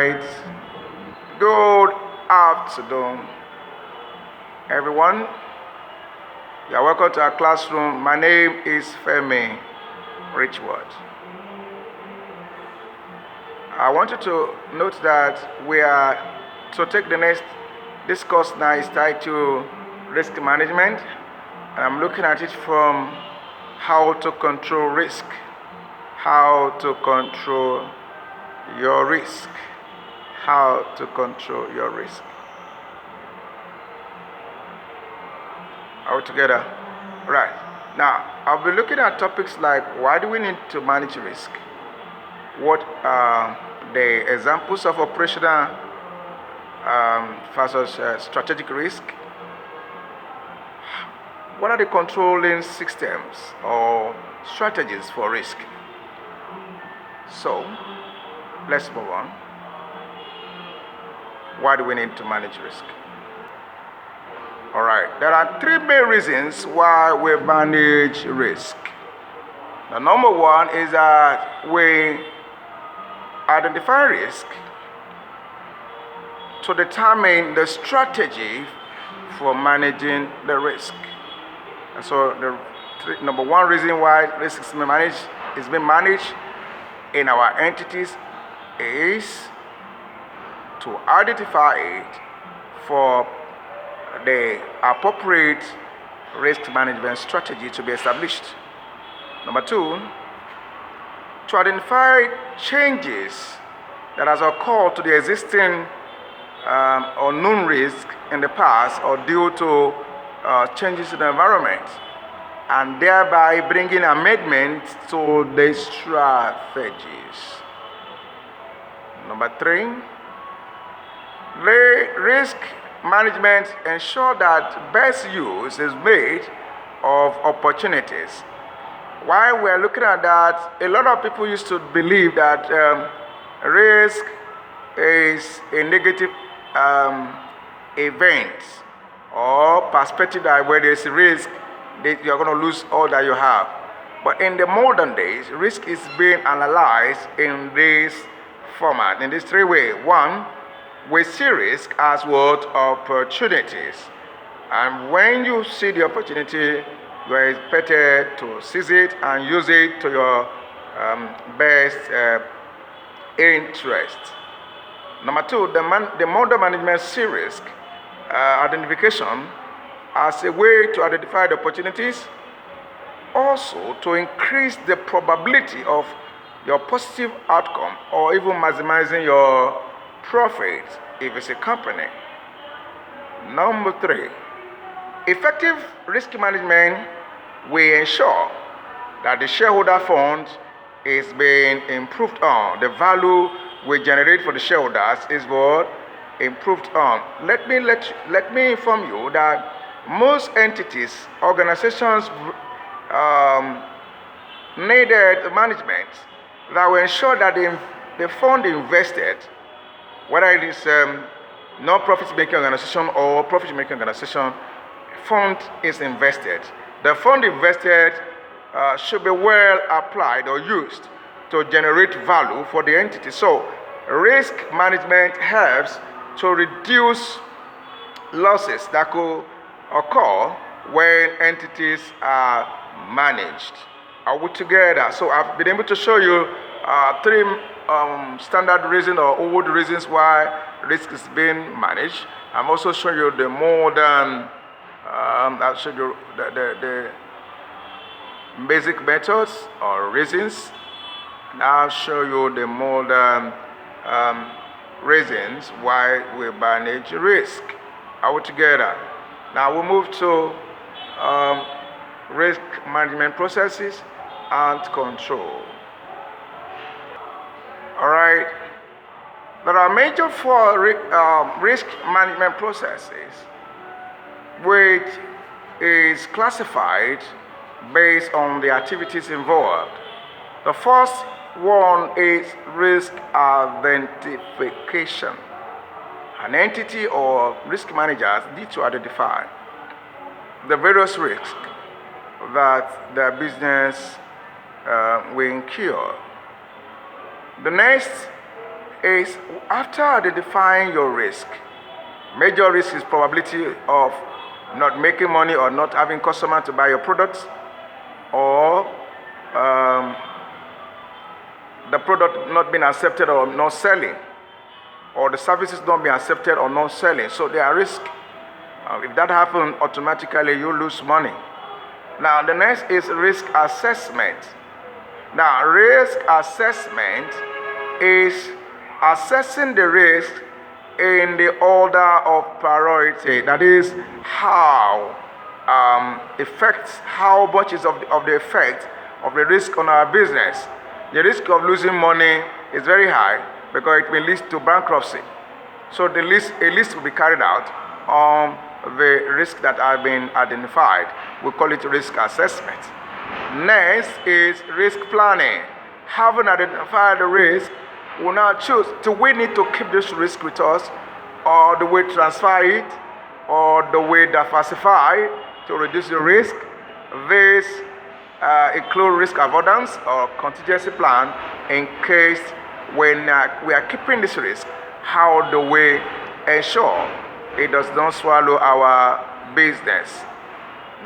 night, good afternoon, everyone. You are welcome to our classroom. My name is Femi, Richworld. I want you to note that we are to take the next discourse now is titled Risk Management. And I'm looking at it from how to control risk. How to control your risk. How to control your risk. All together. Right. Now, I'll be looking at topics like why do we need to manage risk? What are the examples of operational versus strategic risk? What are the controlling systems or strategies for risk? So, let's move on. Why do we need to manage risk? All right, there are three main reasons why we manage risk. The number one is that we identify risk to determine the strategy for managing the risk. And so the number one reason why risk is being managed in our entities is to identify it for the appropriate risk management strategy to be established. Number two, to identify changes that has occurred to the existing or known risk in the past or due to changes in the environment, and thereby bringing amendments to the strategies. Number three, risk management ensure that best use is made of opportunities. While we're looking at that, a lot of people used to believe that risk is a negative event or perspective that where there's a risk that you're going to lose all that you have. But in the modern days, risk is being analyzed in this format, in this three ways. One, we see risk as what? Opportunities. And when you see the opportunity, you are expected to seize it and use it to your best interest. Number two, the model management see risk identification as a way to identify the opportunities, also to increase the probability of your positive outcome or even maximizing your profit if it's a company. Number three, effective risk management will ensure that the shareholder fund is being improved on. The value we generate for the shareholders is what? Improved on. Let me inform you that most entities, organizations needed management that will ensure that the fund invested, whether it is non-profit making organization or profit making organization, fund is invested. The fund invested should be well applied or used to generate value for the entity. So risk management helps to reduce losses that could occur when entities are managed. Are we together? So I've been able to show you three standard reasons or old reasons why risk is being managed. I'm also showing you the modern, I'll show you the basic methods or reasons. And I'll show you the modern reasons why we manage risk. Are we together? Now we move to risk management processes and control. All right. There are major four risk management processes, which is classified based on the activities involved. The first one is risk identification. An entity or risk managers need to identify the various risks that their business will incur. The next is after identifying your risk. Major risk is probability of not making money or not having customer to buy your products, or the product not being accepted or not selling, or the services not being accepted or not selling. So there are risks. If that happens, automatically you lose money. Now the next is risk assessment. Now risk assessment is assessing the risk in the order of priority. That is how how much is of the effect of the risk on our business. The risk of losing money is very high because it may lead to bankruptcy. So a list will be carried out on the risks that have been identified. We call it risk assessment. Next is risk planning. Having identified the risk, we now choose, do we need to keep this risk with us, or do we transfer it, or do we diversify to reduce the risk? This include risk avoidance or contingency plan in case when we are keeping this risk. How do we ensure it does not swallow our business?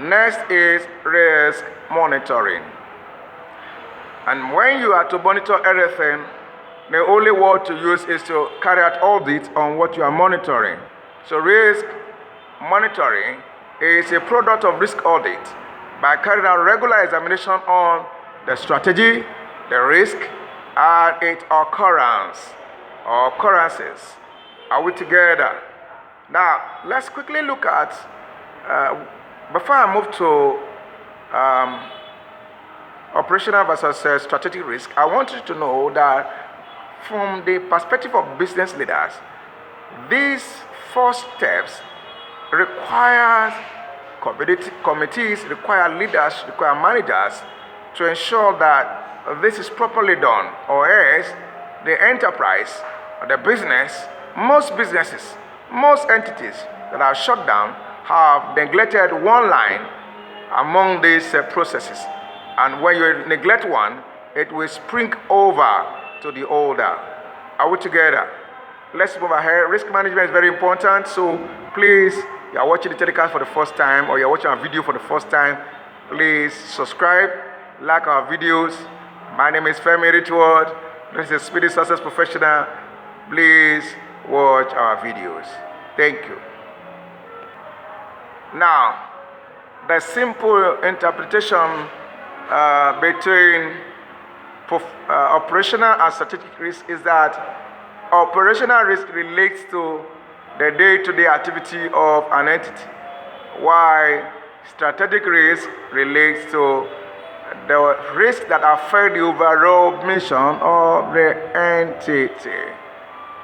Next is risk monitoring. And when you are to monitor everything, the only word to use is to carry out audit on what you are monitoring. So risk monitoring is a product of risk audit by carrying out regular examination on the strategy, the risk, and its occurrence or occurrences. Are we together? Now, let's quickly look at, before I move to operational versus strategic risk, I want you to know that from the perspective of business leaders, these 4 steps require committees, require leaders, require managers to ensure that this is properly done, or else the enterprise, the business, most businesses, most entities that are shut down have neglected one line among these processes. And when you neglect one, it will spring over to the older. Are we together? Let's move ahead. Risk management is very important. So please, you are watching the telecast for the first time, or you are watching our video for the first time, please subscribe, like our videos. My name is Femi Richworld. This is Speedysuccess Professional. Please watch our videos. Thank you. Now, the simple interpretation between operational and strategic risk is that operational risk relates to the day-to-day activity of an entity, while strategic risk relates to the risks that affect the overall mission of the entity.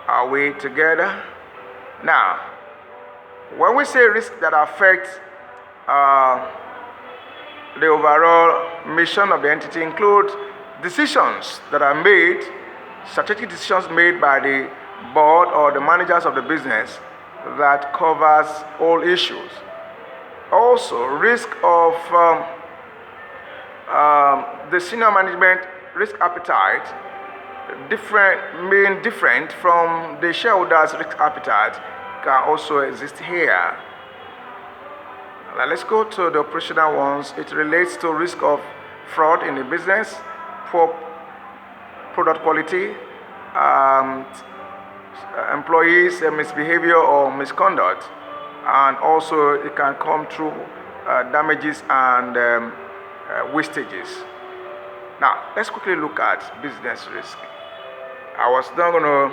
Are we together? Now, when we say risks that affect the overall mission of the entity, include decisions that are made, strategic decisions made by the board or the managers of the business that covers all issues. Also, risk of the senior management risk appetite, different from the shareholders' risk appetite, can also exist here. Now let's go to the operational ones. It relates to risk of fraud in the business, poor product quality, employees' misbehavior or misconduct, and also it can come through damages and wastages. Now, let's quickly look at business risk. I was not going to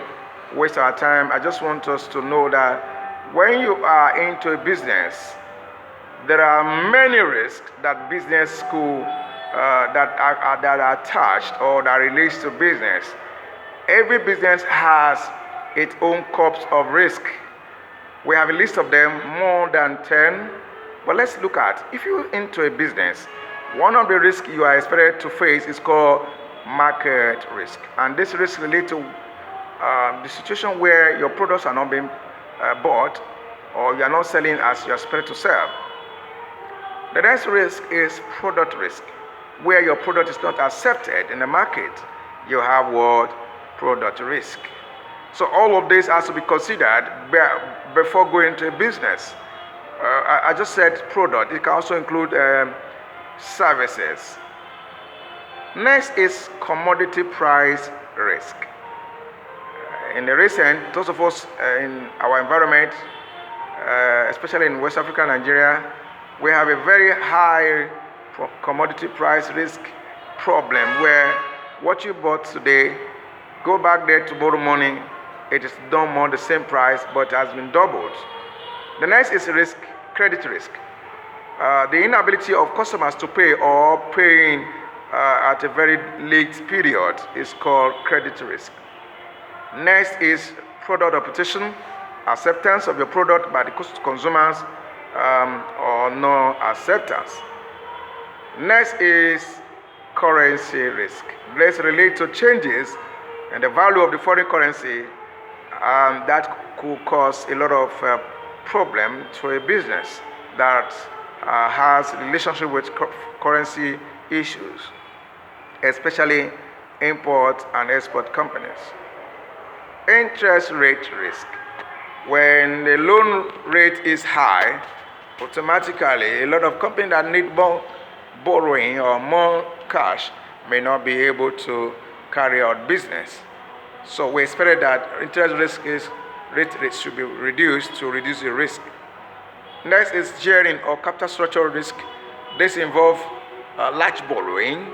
waste our time. I just want us to know that when you are into a business, there are many risks that business school that are attached or that relates to business. Every business has its own cups of risk. We have a list of them, more than 10. But let's look at, if you're into a business, one of the risks you are expected to face is called market risk. And this risk relates to the situation where your products are not being bought, or you are not selling as you are expected to sell. The next risk is product risk, where your product is not accepted in the market. You have what? Product risk. So all of this has to be considered before going to a business. I just said product. It can also include services. Next is commodity price risk. In the recent, those of us in our environment, especially in West Africa, Nigeria, we have a very high commodity price risk problem where what you bought today, go back there tomorrow morning, it is no more the same price but has been doubled. The next is risk, credit risk. The inability of customers to pay or paying at a very late period is called credit risk. Next is product reputation, acceptance of your product by the consumers or no acceptance. Next is currency risk. This relates to changes in the value of the foreign currency that could cause a lot of problem to a business that has relationship with currency issues, especially import and export companies. Interest rate risk. When the loan rate is high, automatically a lot of companies that need more borrowing or more cash may not be able to carry out business. So we expect that interest rate should be reduced to reduce the risk. Next is gearing or capital structure risk. This involves large borrowing,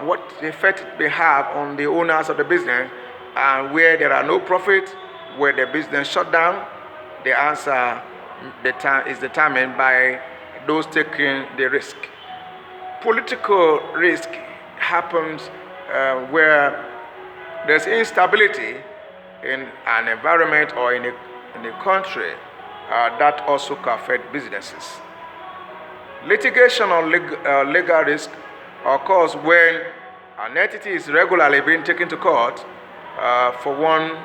what effect it may have on the owners of the business, and where there are no profit, where the business shut down. The answer is determined by those taking the risk. Political risk happens where there's instability in an environment or in a country that also can affect businesses. Litigation or legal risk occurs when an entity is regularly being taken to court for one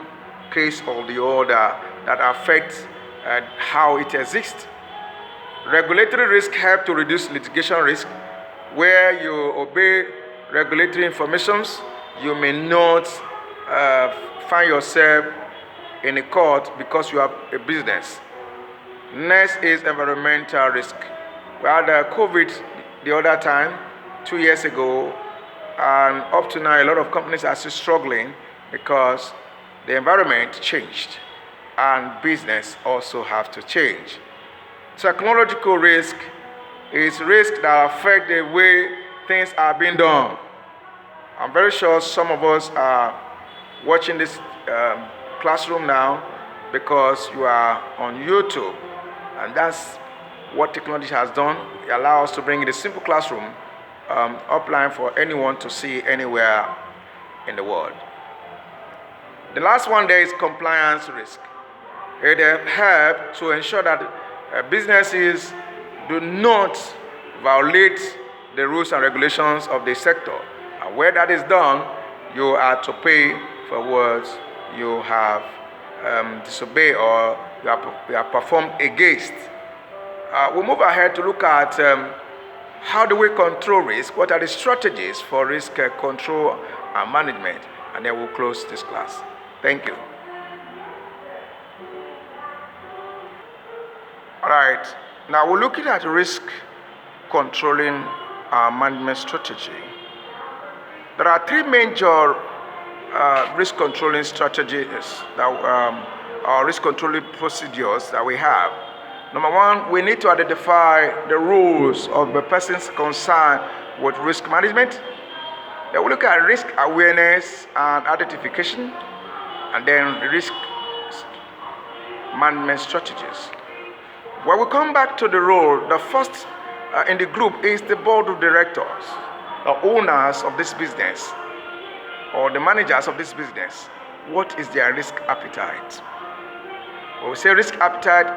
case or the other that affects how it exists. Regulatory risk help to reduce litigation risk. Where you obey regulatory informations, you may not find yourself in a court because you have a business. Next is environmental risk. We had COVID the other time, 2 years ago, and up to now a lot of companies are still struggling because the environment changed and business also have to change. Technological risk is risk that affect the way things are being done. I'm very sure some of us are watching this classroom now because you are on YouTube, and that's what technology has done. It allows us to bring in a simple classroom offline for anyone to see anywhere in the world. The last one there is compliance risk. It helps to ensure that businesses do not violate the rules and regulations of the sector. And where that is done, you are to pay for what you have disobeyed or you have performed against. We'll move ahead to look at how do we control risk, what are the strategies for risk control and management, and then we'll close this class. Thank you. All right, now we're looking at risk controlling management strategy. There are three major risk controlling strategies or risk controlling procedures that we have. Number one, we need to identify the rules of the persons concerned with risk management. Then we look at risk awareness and identification, and then risk management strategies. When we come back to the role, the first in the group is the board of directors, the owners of this business, or the managers of this business. What is their risk appetite? When we say risk appetite,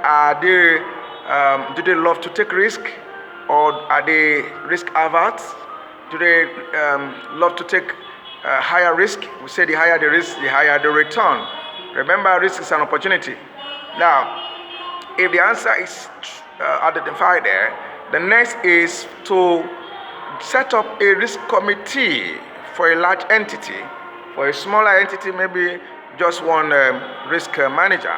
do they love to take risk, or are they risk averse? Do they love to take higher risk? We say the higher the risk, the higher the return. Remember, risk is an opportunity. Now, if the answer is identified there, the next is to set up a risk committee for a large entity. For a smaller entity, maybe just one risk manager.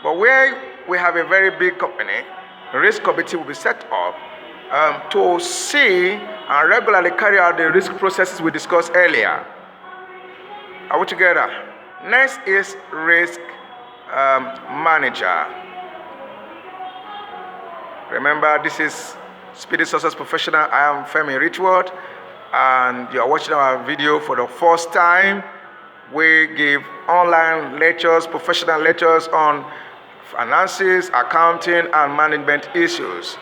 But where we have a very big company, a risk committee will be set up to see and regularly carry out the risk processes we discussed earlier. Are we together? Next is risk manager. Remember, this is Speedysuccess Professional. I am Femi Richworld, and you are watching our video for the first time. We give online lectures, professional lectures on finances, accounting, and management issues.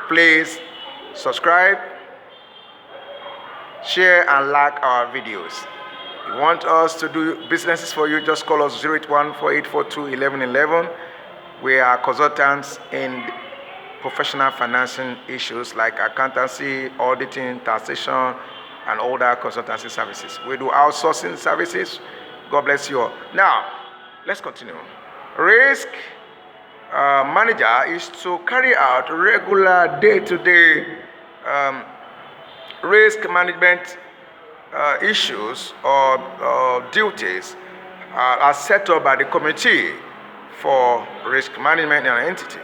Please subscribe, share, and like our videos. If you want us to do businesses for you, just call us 081-4842-1111. We are consultants in professional financing issues like accountancy, auditing, taxation, and other consultancy services. We do outsourcing services. God bless you all. Now, let's continue. Risk manager is to carry out regular day-to-day risk management issues or duties are set up by the committee for risk management in an entity.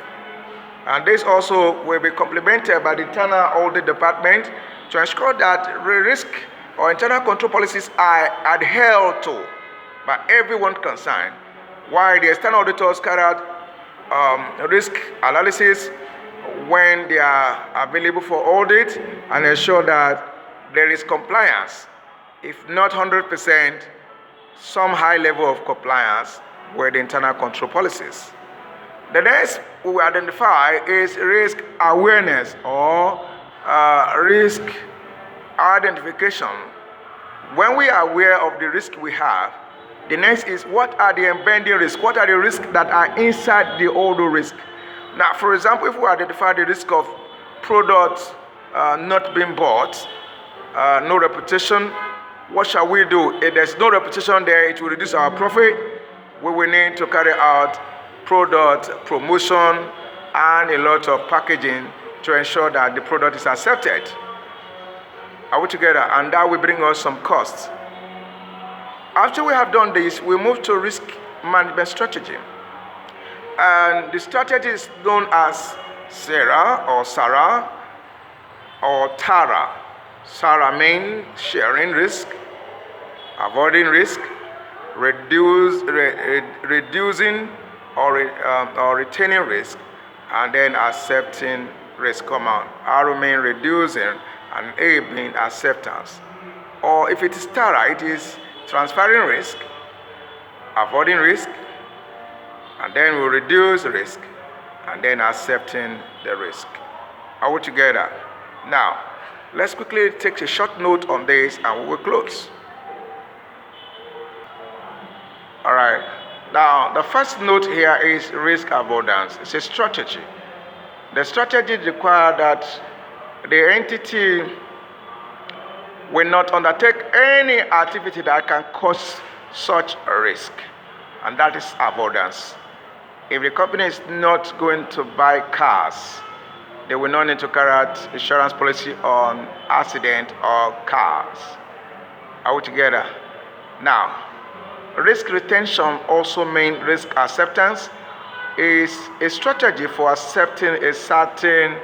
And this also will be complemented by the internal audit department to ensure that risk or internal control policies are adhered to by everyone concerned, while the external auditors carry out risk analysis when they are available for audit and ensure that there is compliance, if not 100%, some high level of compliance with the internal control policies. The next we will identify is risk awareness or risk identification. When we are aware of the risk we have, the next is what are the embedding risks? What are the risks that are inside the older risk? Now, for example, if we identify the risk of products not being bought, no reputation, what shall we do? If there's no reputation there, it will reduce our profit. We will need to carry out product promotion and a lot of packaging to ensure that the product is accepted. Are we together? And that will bring us some costs. After we have done this, we move to risk management strategy. And the strategy is known as SARA or TARA. SARA means sharing risk, avoiding risk, reducing or retaining risk, and then accepting risk. Come on. R mean reducing and A being acceptance. Or if it is TARA, it is transferring risk, avoiding risk, and then we reduce risk, and then accepting the risk. Are we together? Now, let's quickly take a short note on this and we will close. All right. Now, the first note here is risk avoidance. It's a strategy. The strategy requires that the entity will not undertake any activity that can cause such a risk, and that is avoidance. If the company is not going to buy cars, they will not need to carry out insurance policy on accident or cars. Are we together? Now, risk retention also means risk acceptance. Is a strategy for accepting a certain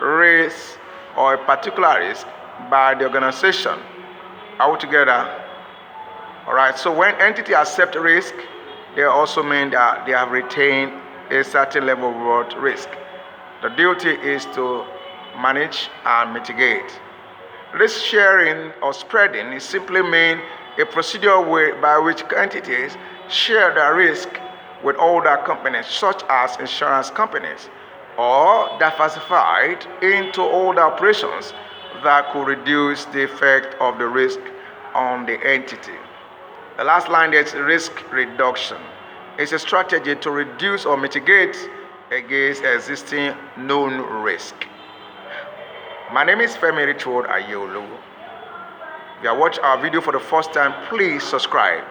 risk or a particular risk by the organization. Are we together? All right. So when entity accept risk, they also mean that they have retained a certain level of risk. The duty is to manage and mitigate. Risk sharing or spreading is simply mean a procedure by which entities share their risk with other companies, such as insurance companies, or diversified into other operations that could reduce the effect of the risk on the entity. The last line is risk reduction. It's a strategy to reduce or mitigate against existing known risk. My name is Femi Richworld Aiyeolowo. If you are watching our video for the first time, please subscribe,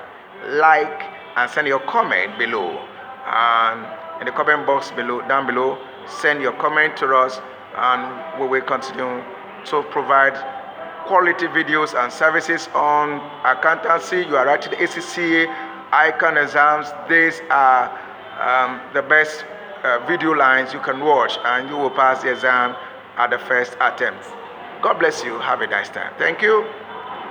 like, and send your comment below. And in the comment box down below, send your comment to us, and we will continue to provide quality videos and services on accountancy. You are writing ACA, icon exams. These are the best video lines you can watch, and you will pass the exam at the first attempt. God bless you. Have a nice time. Thank you.